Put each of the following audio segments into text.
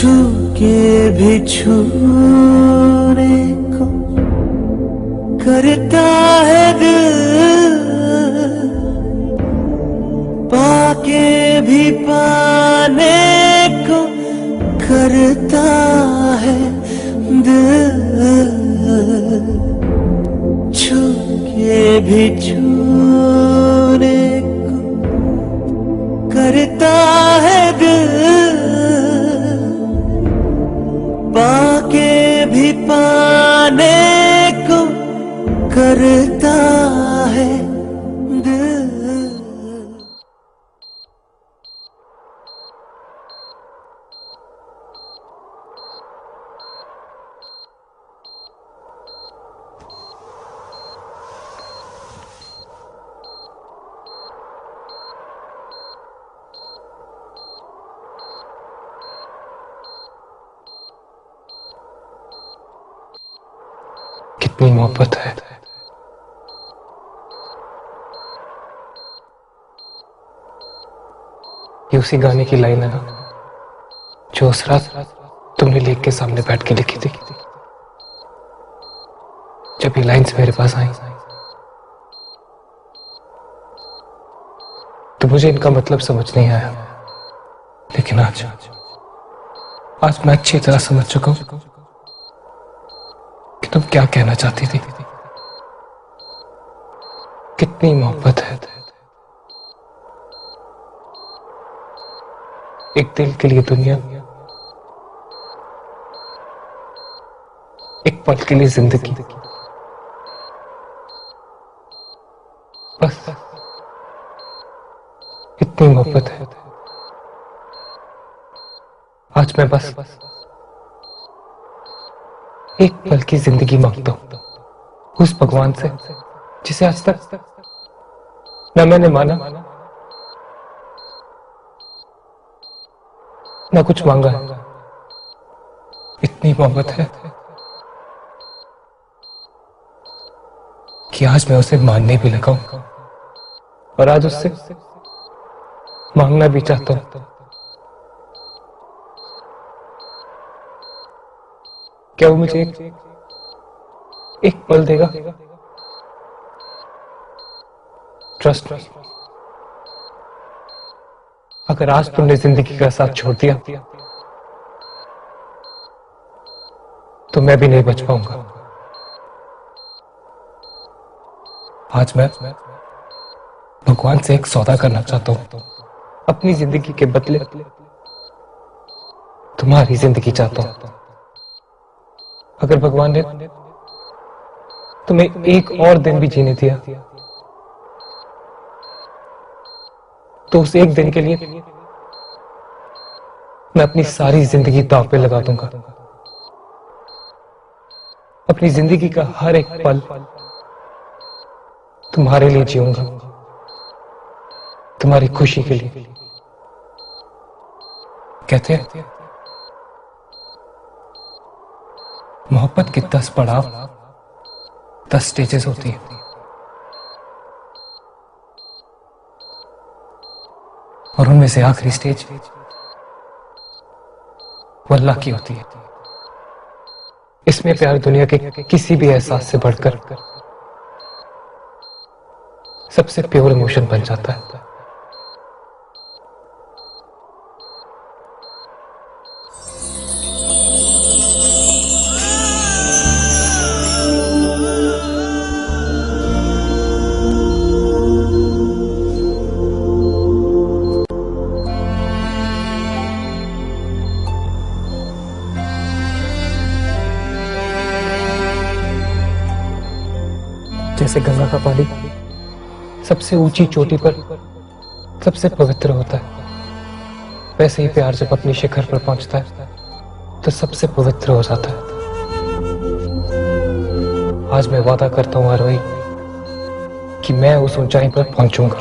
छू के भी छूने को करता है दिल, पाके भी पाने को करता है दिल, छू के भी छूने को करता है दिल, पाके भी पाने को करता है दिल। कितनी मोहब्बत है। ये उसी गाने की लाइन है ना जो उस रात तुमने लेक के सामने बैठ के लिखी थी। जब ये लाइन्स मेरे पास आई तो मुझे इनका मतलब समझ नहीं आया, लेकिन आज मैं अच्छी तरह समझ चुका हूं कि तुम क्या कहना चाहती थी। कितनी मोहब्बत है। एक दिल के लिए दुनिया, एक पल के लिए जिंदगी, बस इतनी मोहब्बत है। आज मैं बस एक पल की जिंदगी मांगता हूं उस भगवान से जिसे आज तक न मैंने माना न कुछ मांगा है। इतनी मोहब्बत है कि आज मैं उसे मानने भी लगा हूं और आज उससे मांगना भी चाहता हूं। क्या वो मुझे एक पल देगा? ट्रस्ट। अगर आज तुमने जिंदगी का साथ छोड़ दिया तो मैं भी नहीं बच पाऊंगा। आज मैं भगवान से एक सौदा करना चाहता हूं। अपनी जिंदगी के बदले तुम्हारी जिंदगी चाहता हूं। अगर भगवान ने तुम्हें एक और दिन भी जीने दिया तो उस एक दिन के लिए मैं अपनी सारी जिंदगी दांव पे लगा दूंगा। अपनी जिंदगी का हर एक पल तुम्हारे लिए जीऊंगा, तुम्हारी खुशी के लिए। कहते हैं मोहब्बत की 10 पड़ाव, 10 स्टेजेस होती है। और उनमें से आखिरी स्टेज वो अल्लाह की होती है। इसमें प्यार दुनिया के किसी भी एहसास से बढ़कर सबसे प्योर इमोशन बन जाता है। जैसे गंगा का पानी सबसे ऊंची चोटी पर सबसे पवित्र होता है, वैसे ही प्यार जब अपनी शिखर पर पहुंचता है तो सबसे पवित्र हो जाता है। आज मैं वादा करता हूं आरोही कि मैं उस ऊंचाई पर पहुंचूंगा।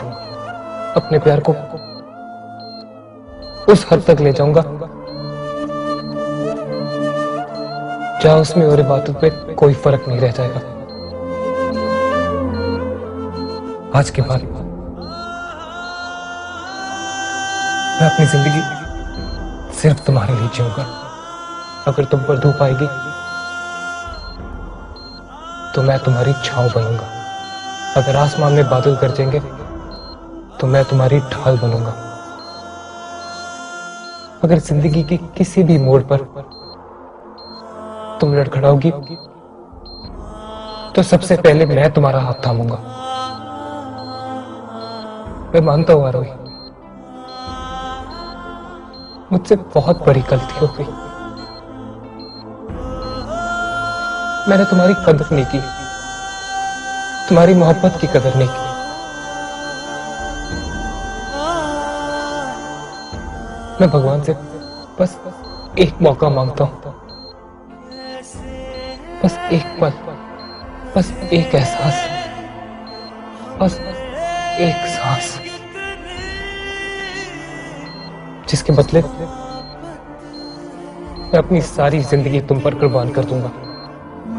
अपने प्यार को उस हद तक ले जाऊंगा जहां उसमें और इबादत पे कोई फर्क नहीं रह जाएगा। आज के बाद मैं अपनी जिंदगी सिर्फ तुम्हारे लिए जीऊंगा। अगर तुम पर धूप आएगी तो मैं तुम्हारी छांव बनूंगा। अगर आसमान में बादल गरजेंगे तो मैं तुम्हारी ढाल बनूंगा। अगर जिंदगी के किसी भी मोड़ पर तुम लड़खड़ाओगी तो सबसे पहले मैं तुम्हारा हाथ थामूंगा। मैं मानता हूं आरोही, मुझसे बहुत बड़ी गलती हो गई। मैंने तुम्हारी कदर नहीं की, तुम्हारी मोहब्बत की कदर नहीं की। मैं भगवान से बस एक मौका मांगता हूं, बस एक पल, बस एक एहसास, बस एक सांस, जिसके बदले मैं अपनी सारी जिंदगी तुम पर कुर्बान कर दूंगा।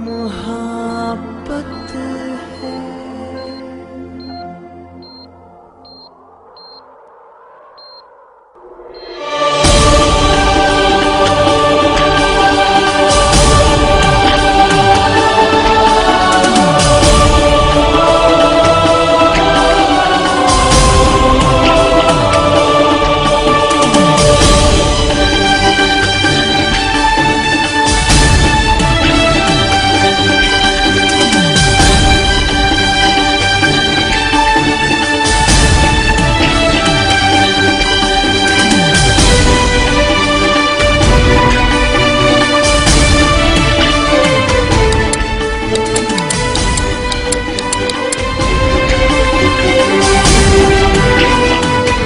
मोहब्बत है।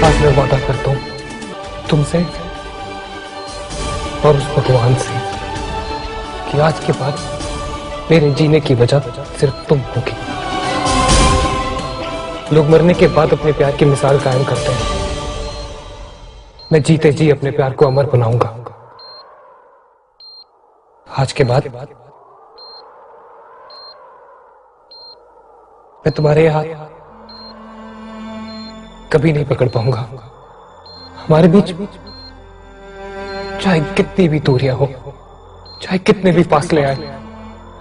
आज मैं वादा करता हूं तुमसे और उस भगवान से कि आज के बाद मेरे जीने की वजह सिर्फ तुम होगी। लोग मरने के बाद अपने प्यार की मिसाल कायम करते हैं, मैं जीते जी अपने प्यार को अमर बनाऊंगा। आज के बाद मैं तुम्हारे हाथ कभी नहीं पकड़ पाऊंगा। हमारे बीच चाहे कितनी भी दूरियां हो, चाहे कितने भी फासले आए,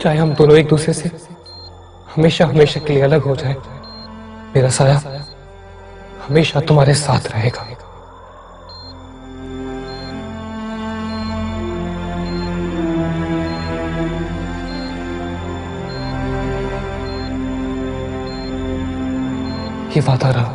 चाहे हम दोनों एक दूसरे से हमेशा हमेशा के लिए अलग हो जाए, मेरा साया हमेशा तुम्हारे साथ रहेगा। ये वादा रहा।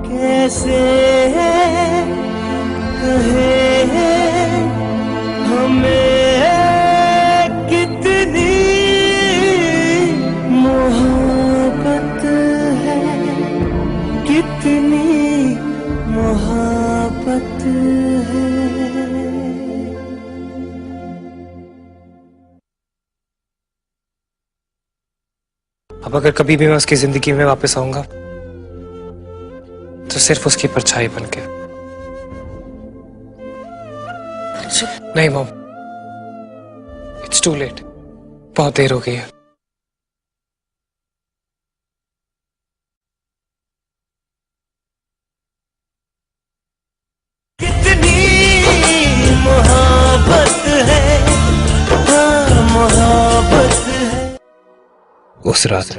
कैसे कहे हमें कितनी मोहब्बत है, कितनी मोहब्बत है। अब अगर कभी भी मैं उसकी जिंदगी में वापस आऊंगा तो सिर्फ उसकी परछाई बनके। नहीं मॉम, इट्स टू लेट, बहुत देर हो गई है। कितनी मोहब्बत है, हाँ मोहब्बत है। उस रात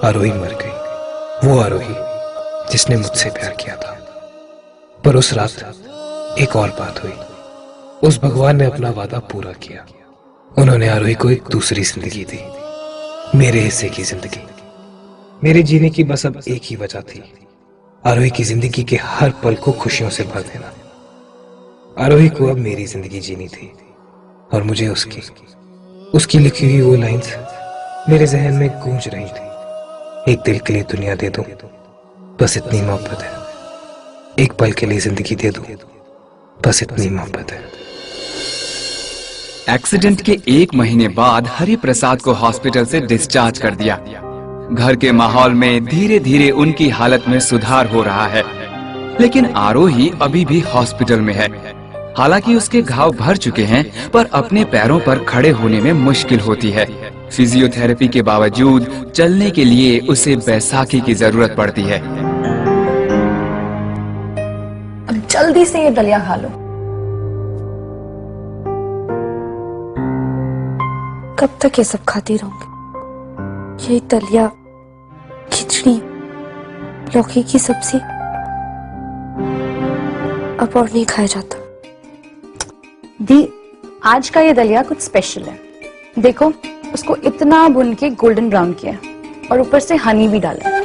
आरोही मर गई, वो आरोही जिसने मुझसे प्यार किया था। पर उस रात एक और बात हुई, उस भगवान ने अपना वादा पूरा किया। उन्होंने आरोही को एक दूसरी जिंदगी दी, मेरे हिस्से की जिंदगी। मेरे जीने की बस अब एक ही वजह थी, आरोही की जिंदगी के हर पल को खुशियों से भर देना। आरोही को अब मेरी जिंदगी जीनी थी और मुझे उसकी लिखी हुई वो लाइंस मेरे जहन में गूंज रही थी। एक दिल के लिए दुनिया दे दूं, बस इतनी मोहब्बत है। एक पल के लिए जिंदगी दे दूं, बस इतनी मोहब्बत है। एक्सीडेंट के 1 महीने बाद हरि प्रसाद को हॉस्पिटल से डिस्चार्ज कर दिया। घर के माहौल में धीरे धीरे उनकी हालत में सुधार हो रहा है, लेकिन आरोही अभी भी हॉस्पिटल में है। हालांकि उसके घाव भर चुके हैं, पर अपने पैरों पर खड़े होने में मुश्किल होती है। फिजियोथेरेपी के बावजूद चलने के लिए उसे बैसाखी की जरूरत पड़ती है। अब जल्दी से ये दलिया खा लो। कब तक ये सब खाती रहूंगी? ये दलिया, खिचड़ी, लौकी की सब्जी अब और नहीं खाया जाता। दी, आज का ये दलिया कुछ स्पेशल है। देखो, उसको इतना भून के गोल्डन ब्राउन किया है और ऊपर से हनी भी डाला है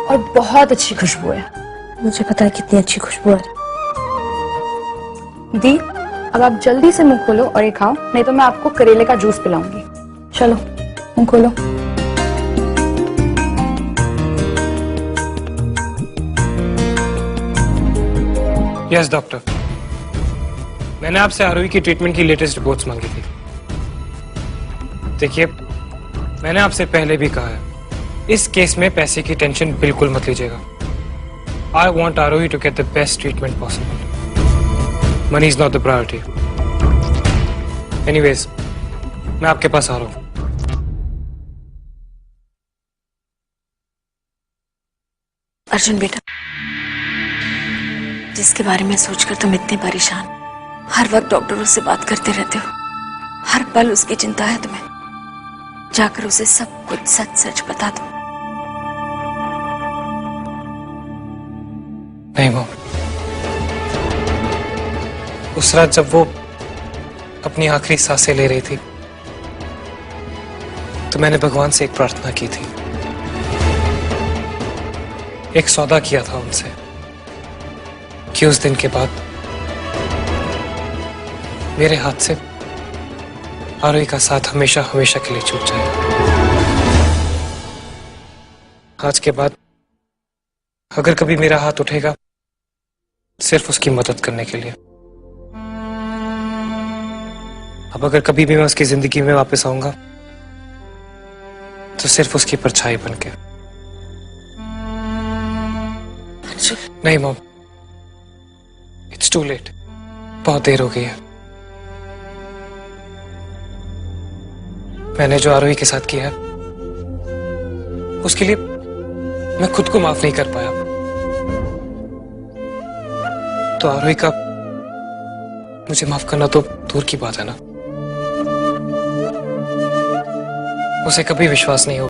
और बहुत अच्छी खुशबू है। मुझे पता है कितनी अच्छी खुशबू है। दी, अब आप जल्दी से मुंह खोलो और ये खाओ, नहीं तो मैं आपको करेले का जूस पिलाऊंगी। चलो मुंह खोलो। यस डॉक्टर, मैंने आपसे आरोही की ट्रीटमेंट की लेटेस्ट रिपोर्ट्स मांगी थी। देखिए, मैंने आपसे पहले भी कहा है, इस केस में पैसे की टेंशन बिल्कुल मत लीजिएगा। I want Arohi to get the best treatment possible. Money is not the priority. Anyways, मैं आपके पास आ रहा हूं। अर्जुन बेटा, जिसके बारे में सोचकर तुम इतने परेशान, हर वक्त डॉक्टरों से बात करते रहते हो, हर पल उसकी चिंता है तुम्हें, जाकर उसे सब कुछ सच सच बता दो। नहीं मॉम, उस रात जब वो अपनी आखिरी सांसें ले रही थी तो मैंने भगवान से एक प्रार्थना की थी, एक सौदा किया था उनसे कि उस दिन के बाद मेरे हाथ से आरोही का साथ हमेशा हमेशा के लिए छूट जाए। आज के बाद अगर कभी मेरा हाथ उठेगा, सिर्फ उसकी मदद करने के लिए। अब अगर कभी भी मैं उसकी जिंदगी में वापस आऊंगा तो सिर्फ उसकी परछाई बनके। नहीं मॉम, इट्स टू लेट। बहुत देर हो गई है। मैंने जो आरोही के साथ किया है उसके लिए मैं खुद को माफ नहीं कर पाया, तो आरोही का मुझे माफ करना तो दूर की बात है ना। उसे कभी विश्वास नहीं होगा